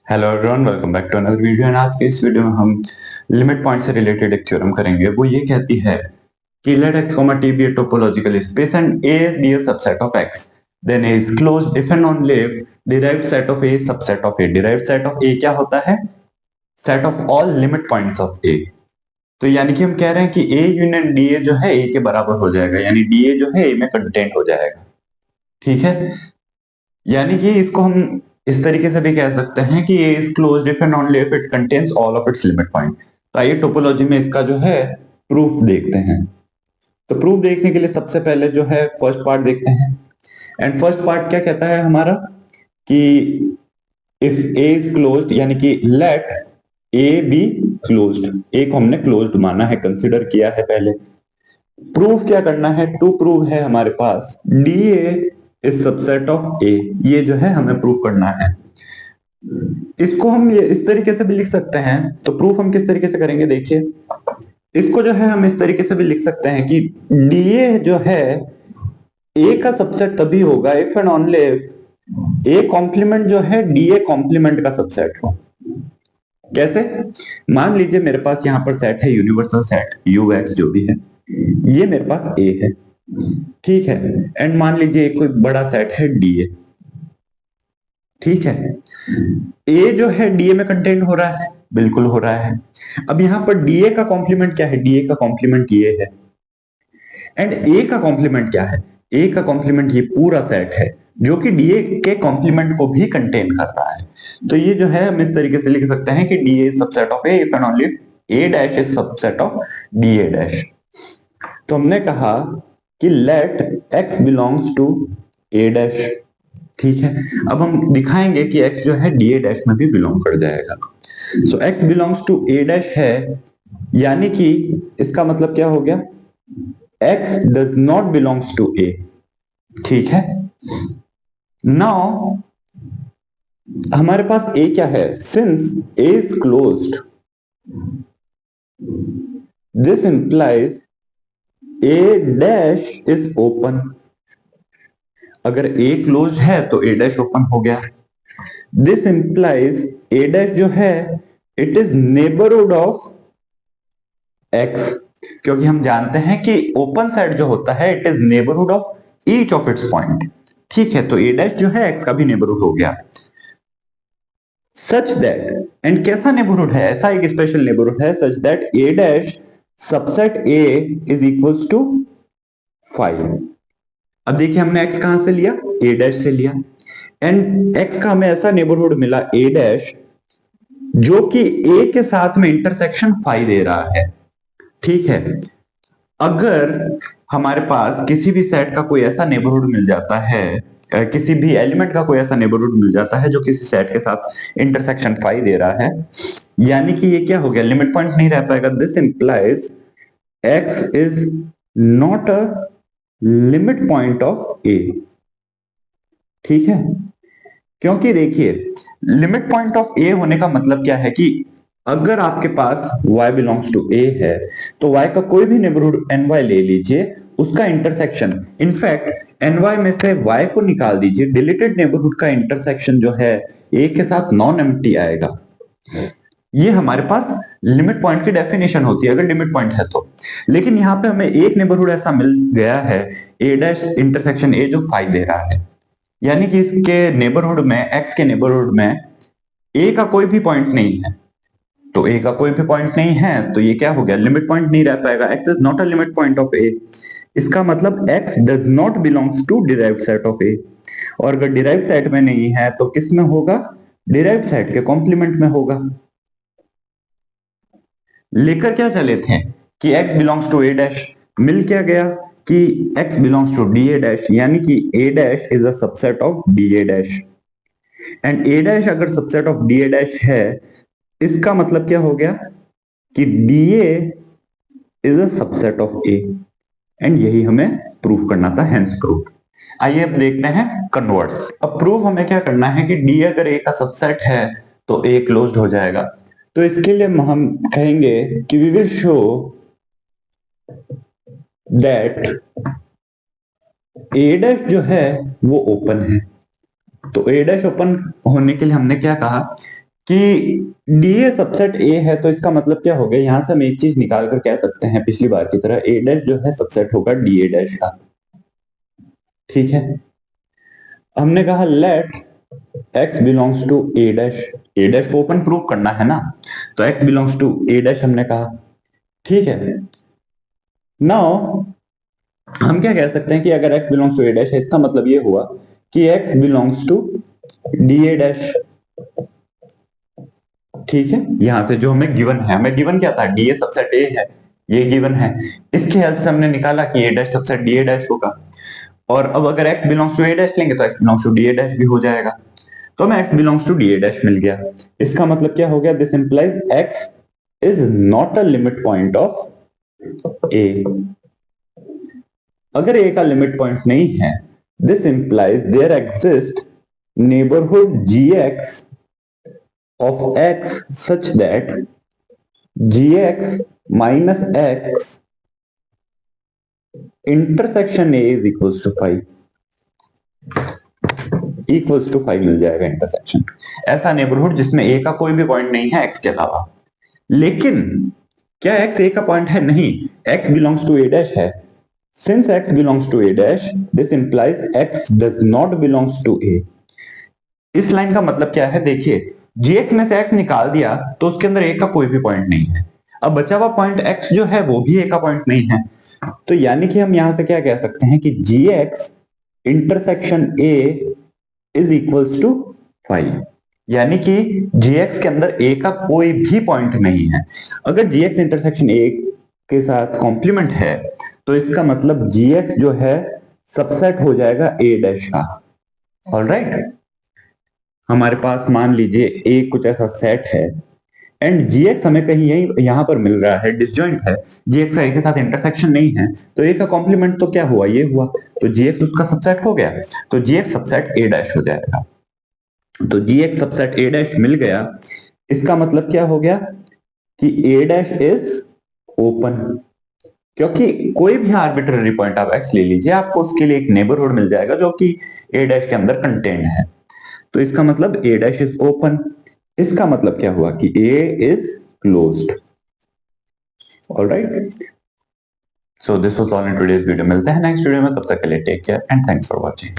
Hello everyone, welcome back to another video. And आज के इस वीडियो में हम लिमिट पॉइंट से रिलेटेड एक थ्योरम करेंगे। वो ये कहती है कि let x, t be a topological space and A be a subset of x, then A is closed if and only if derived set of A is subset of A। derived set of A क्या होता है? set of all limit points of A। तो यानी कि हम कह रहे हैं कि A यूनियन DA जो है A के बराबर हो जाएगा, यानी DA जो है A में कंटेंट हो जाएगा। ठीक है, यानी कि इसको हम इस तरीके से भी कह सकते हैं कि A is closed if and only if it contains all of its limit point। तो आइए टोपोलॉजी में इसका जो है प्रूफ देखते हैं। तो प्रूफ देखने के लिए सबसे पहले जो है फर्स्ट पार्ट देखते हैं। एंड फर्स्ट पार्ट क्या कहता है हमारा कि इफ A is closed, यानी कि late A be closed। A को हमने क्लोज्ड माना है, कंसिडर किया है पहले। प्रूफ क्या करना है? टू प्रूव है हमारे पास DA is subset of A। ये जो है हमें प्रूफ करना है। इसको हम ये इस तरीके से भी लिख सकते हैं। तो प्रूफ हम किस तरीके से करेंगे, देखिए। इसको जो है हम इस तरीके से भी लिख सकते हैं कि DA जो है A का सबसेट तभी होगा if and only if A complement जो है DA कॉम्प्लीमेंट का सबसेट हो। कैसे? मान लीजिए मेरे पास यहां पर सेट है यूनिवर्सल सेट UX जो भी है, ये मेरे पास A है, ठीक है। एंड मान लीजिए कोई बड़ा सेट है DA, ठीक है। A जो है DA में कंटेंट हो रहा है, बिल्कुल हो रहा है। अब यहां पर DA का कॉम्प्लीमेंट क्या है? DA का कॉम्प्लीमेंट ये है। एंड A का कॉम्प्लीमेंट क्या है? A का कॉम्प्लीमेंट ये पूरा सेट है जो कि DA के कॉम्प्लीमेंट को भी कंटेन कर रहा है। तो ये जो है हम इस तरीके से लिख सकते हैं कि DA is subset of A if and only A dash is subset of DA dash. तो हमने कहा कि let x belongs to A dash, ठीक है। अब हम दिखाएंगे कि x जो है DA डैश में भी बिलोंग कर जाएगा। So x belongs to A dash है, यानी कि इसका मतलब क्या हो गया? x does not belongs to A, ठीक है। नाउ हमारे पास A क्या है? Since A is closed, this implies A dash is open. अगर A क्लोज है तो A डैश ओपन हो गया। दिस इंप्लाइज A डैश जो है it is neighbourhood of X, क्योंकि हम जानते हैं कि ओपन सेट जो होता है it is neighbourhood of each of its point, ठीक है। तो A डैश जो है X का भी नेबरहुड हो गया। सच दैट, एंड कैसा नेबरहुड है? ऐसा एक स्पेशल नेबरहुड है such that A dash subset A is equals to 5। अब देखिए हमने x कहां से लिया? A डैश से लिया। एंड x का हमें ऐसा नेबरहुड मिला A डैश जो कि A के साथ में इंटरसेक्शन 5 दे रहा है, ठीक है। अगर हमारे पास किसी भी सेट का कोई ऐसा नेबरहुड मिल जाता है, किसी भी एलिमेंट का कोई ऐसा नेबरहुड मिल जाता है जो किसी सेट के साथ इंटरसेक्शन 5 दे रहा है, यानी कि ये क्या हो गया? लिमिट पॉइंट नहीं रह पाएगा। This implies x is not a limit point of A, ठीक है। क्योंकि देखिए लिमिट पॉइंट ऑफ A होने का मतलब क्या है कि अगर आपके पास y बिलोंग्स टू A है तो y का कोई भी नेबरहुड ny ले लीजिए, उसका इंटरसेक्शन, इनफैक्ट ny में से y को निकाल दीजिए, डिलीटेड नेबरहुड का इंटरसेक्शन जो है A के साथ नॉन एम्प्टी आएगा। ये हमारे पास लिमिट पॉइंट की डेफिनेशन होती है अगर लिमिट पॉइंट है तो। लेकिन यहाँ पे हमें एक नेबरहुड ऐसा मिल गया है A डैश इंटरसेक्शन A जो 5 दे रहा है, यानी कि इसके नेबरहुड में, x के नेबरहुड में A का कोई भी पॉइंट नहीं है। तो A का कोई भी पॉइंट नहीं है तो ये क्या हो गया? लिमिट पॉइंट नहीं रह पाएगा। x is not a limit point of A। इसका मतलब x does not belongs to derived set of A। और अगर डिराइव्ड सेट में नहीं है तो किस में होगा? डिराइव्ड सेट के कॉम्प्लीमेंट में होगा। लेकर क्या चले थे कि x belongs to A dash, मिल क्या गया कि x belongs to DA dash, यानी कि A dash is a subset of DA dash. And A dash अगर सबसेट ऑफ DA डैश है, इसका मतलब क्या हो गया कि DA is a subset of A। And यही हमें प्रूफ करना था, हेंस प्रूफ। आइए अब देखते हैं कन्वर्ट्स। अब प्रूफ हमें क्या करना है कि D अगर A का सबसेट है तो A क्लोज्ड हो जाएगा। तो इसके लिए हम कहेंगे कि we will show that A dash जो है वो ओपन है। तो A डैश ओपन होने के लिए हमने क्या कहा कि डी ए सबसेट ए है, तो इसका मतलब क्या हो गया, यहां से हम एक चीज निकाल कर कह सकते हैं पिछली बार की तरह, ए डैश जो है सबसेट होगा डी ए डैश का। ठीक है, हमने कहा let x belongs to A dash, A dash को ओपन प्रूफ करना है ना, तो x belongs to A dash हमने कहा। ठीक है, नाउ हम क्या कह सकते हैं कि अगर x belongs to A dash है, इसका मतलब ये हुआ कि x belongs to D A dash. ठीक है, यहां से जो हमें गिवन है, हमें गिवन क्या था, डी ए सबसेट ए है, ये गिवन है। इसकी हेल्प से हमने निकाला कि A dash subset D A dash होगा, और अब अगर x belongs to A dash लेंगे तो x belongs to D A dash भी हो जाएगा, तो हमें x belongs to D A dash मिल गया। इसका मतलब क्या हो गया, this implies x is not a limit point of a। अगर a का लिमिट पॉइंट नहीं है, this implies there exist neighbourhood gx of x such that gx minus x intersection a is equals to 5, equals to 5 मिल जाएगा intersection, ऐसा neighbourhood जिसमें a का कोई भी पॉइंट नहीं है x के अलावा। लेकिन क्या x a का पॉइंट है, नहीं, x belongs to a dash है। Since x belongs to a dash, this implies x does not belongs to a। इस लाइन का मतलब क्या है, देखिए gx में से x निकाल दिया तो उसके अंदर a का कोई भी पॉइंट नहीं है, अब बचा हुआ पॉइंट x जो है वो भी a का पॉइंट नहीं है, तो यानी कि हम यहां से क्या कह सकते हैं कि gx intersection a is equals to 5, यानी कि gx के अंदर a का कोई भी पॉइंट नहीं है। अगर gx इंटरसेक्शन a के साथ कॉम्प्लीमेंट है तो इसका मतलब gx जो है सबसेट हो जाएगा a डैश का। ऑलराइट, हमारे पास मान लीजिए a कुछ ऐसा सेट है एंड gx हमें कहीं यही यहां पर मिल रहा है, डिसजॉइंट है, gx का a के साथ इंटरसेक्शन नहीं है, तो a का कॉम्प्लीमेंट तो क्या हुआ, ये हुआ, तो gx उसका सबसेट हो गया, तो gx सबसेट a डैश हो जाएगा। तो gx सबसेट a डैश मिल गया, इसका मतलब क्या हो गया कि a डैश इज ओपन, क्योंकि कोई भी आर्बिट्ररी पॉइंट आप x ले लीजिए, आपको उसके लिए एक नेबरहुड मिल जाएगा जो कि a डैश के अंदर कंटेन्ड है, तो इसका मतलब a डैश इज ओपन। इसका मतलब क्या हुआ कि a is closed. Alright, so this was all in today's video, मिलते हैं नेक्स्ट वीडियो में, तब तक के लिए take care and thanks for watching.